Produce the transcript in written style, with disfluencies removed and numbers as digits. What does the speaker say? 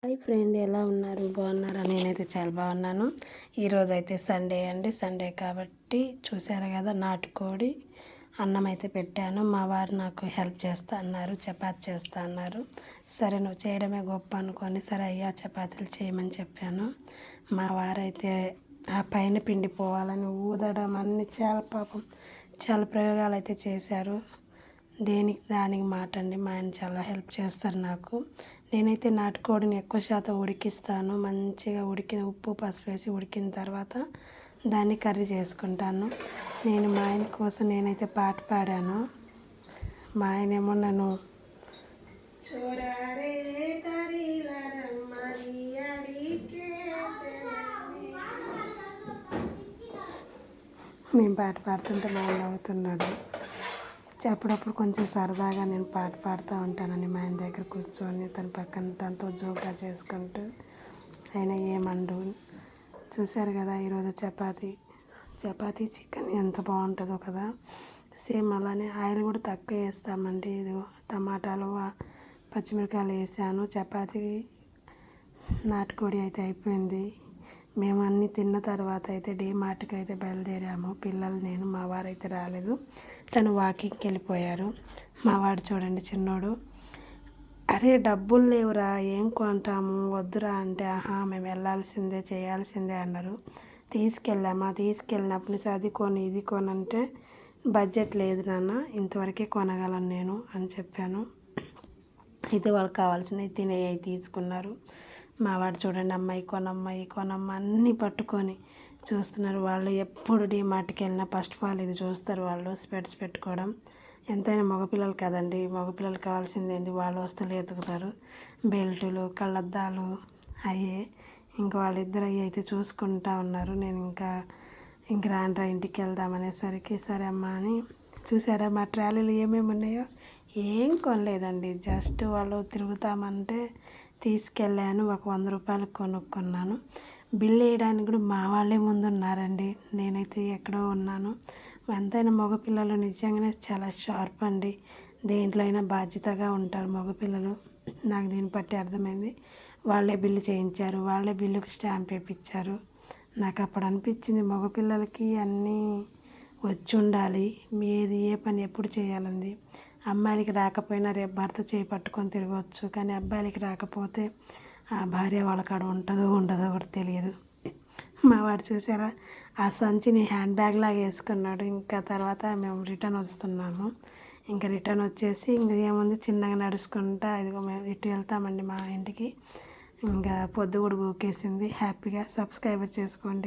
Hi friend, ఎలా ఉన్నారు? బాగున్నారా? నేనైతే చాలా బాగున్నాను. ఈరోజు అయితే సండే అండి. సండే కాబట్టి చూసారు కదా, నాటుకోడి అన్నం అయితే పెట్టాను. మా వారు నాకు హెల్ప్ చేస్తా అన్నారు, చపాతీ చేస్తా అన్నారు. సరే, నువ్వు చేయడమే గొప్ప అనుకొని సరే అయ్యా చపాతీలు చేయమని చెప్పాను. మా వారైతే ఆ పైన పిండి పోవాలని ఊదడం అన్ని చాలా ప్రయోగాలు అయితే చేశారు. దేనికి దానికి మాట అండి. మా ఆయన చాలా హెల్ప్ చేస్తారు నాకు. నేనైతే నాటుకోడిని ఎక్కువ శాతం ఉడికిస్తాను. మంచిగా ఉడికిన ఉప్పు పసుపు వేసి ఉడికిన తర్వాత దాన్ని కర్రీ చేసుకుంటాను. మా ఆయన కోసం నేనైతే పాట పాడాను. మా ఆయనేమో నన్ను చూరారే నేను పాట పాడుతుంటే మా ఆయన నవ్వుతున్నాడు. అప్పుడప్పుడు కొంచెం సరదాగా నేను పాట పాడుతూ ఉంటానని మా ఆయన దగ్గర కూర్చొని తనతో జోక్గా చేసుకుంటూ ఆయన ఏమండు. చూశారు కదా, ఈరోజు చపాతీ చికెన్ ఎంత బాగుంటుందో కదా. సేమ్ అలానే ఆయిల్ కూడా తక్కువ వేస్తామండి. ఇది టమాటాలు పచ్చిమిరకాయలు వేసాను. చపాతీ నాటుకోడి అయితే అయిపోయింది. మేము అన్నీ తిన్న తర్వాత అయితే డీమార్ట్కి అయితే బయలుదేరాము. పిల్లలు, నేను, మా వారు అయితే రాలేదు. తను వాకింగ్కి వెళ్ళిపోయారు. మా వాడు చూడండి చిన్నోడు, అరే డబ్బులు లేవురా, ఏం కొంటాము, వద్దురా అంటే మేము వెళ్ళాల్సిందే చేయాల్సిందే అన్నారు. తీసుకెళ్ళినప్పటి నుంచి అది కొని ఇది కొని అంటే బడ్జెట్ లేదు నాన్న, ఇంతవరకే కొనగలను నేను అని చెప్పాను. అయితే వాళ్ళకి కావాల్సినవి తినేవి తీసుకున్నారు. మా వాడు చూడండి, అమ్మాయి కొనమ్మ అన్నీ పట్టుకొని చూస్తున్నారు. వాళ్ళు ఎప్పుడు డీమార్ట్కి వెళ్ళినా ఫస్ట్ ఆఫ్ ఆల్ ఇది చూస్తారు. వాళ్ళు స్పెట్స్ పెట్టుకోవడం ఎంతైనా మగపిల్లలు కదండి. మగపిల్లలు కావాల్సింది ఏంది, వాళ్ళు వస్తువులు ఎదుగుతారు. బెల్టులు, కళ్ళద్దాలు అయ్యే. ఇంకా వాళ్ళిద్దరు అవి అయితే చూసుకుంటా ఉన్నారు. నేను ఇంక రాండ్రా ఇంటికి వెళ్దామనేసరికి సరే అమ్మా అని. చూసారా మా ట్రాలీలు ఏమేమి ఉన్నాయో? ఏం కొనలేదండి. జస్ట్ వాళ్ళు తిరుగుతామంటే తీసుకెళ్ళాను. ఒక 100 రూపాయలకు కొనుక్కున్నాను. బిల్ వేయడానికి కూడా మా వాళ్ళే ముందున్నారండి. నేనైతే ఎక్కడో ఉన్నాను. ఎంతైనా మగపిల్లలు నిజంగానే చాలా షార్ప్ అండి. దేంట్లో అయినా బాధ్యతగా ఉంటారు మగపిల్లలు. నాకు దీన్ని బట్టి అర్థమైంది. వాళ్ళే బిల్లు చేయించారు, వాళ్ళే బిల్లుకి స్టాంప్ వేయించారు. నాకు అప్పుడు అనిపించింది, మగపిల్లలకి అన్నీ వచ్చి ఉండాలి. ఏ పని ఎప్పుడు చేయాలండి. అమ్మాయిలకి రాకపోయినా రేపు భర్త చేయి పట్టుకొని తిరగవచ్చు, కానీ అబ్బాయిలకి రాకపోతే ఆ భార్య వాళ్ళ కాడ ఉండదో కూడా తెలియదు. మా వాడు చూసారా, ఆ సంచిని హ్యాండ్ బ్యాగ్ లాగా వేసుకున్నాడు. ఇంకా తర్వాత మేము రిటర్న్ వస్తున్నాము. ఇంకా రిటర్న్ వచ్చేసి ఇంక ఏముంది, చిన్నగా నడుచుకుంటా ఇదిగో మేము ఇటు వెళ్తామండి మా ఇంటికి. ఇంకా పొద్దు కూడా ఊకేసింది. హ్యాపీగా సబ్స్క్రైబర్ చేసుకోండి.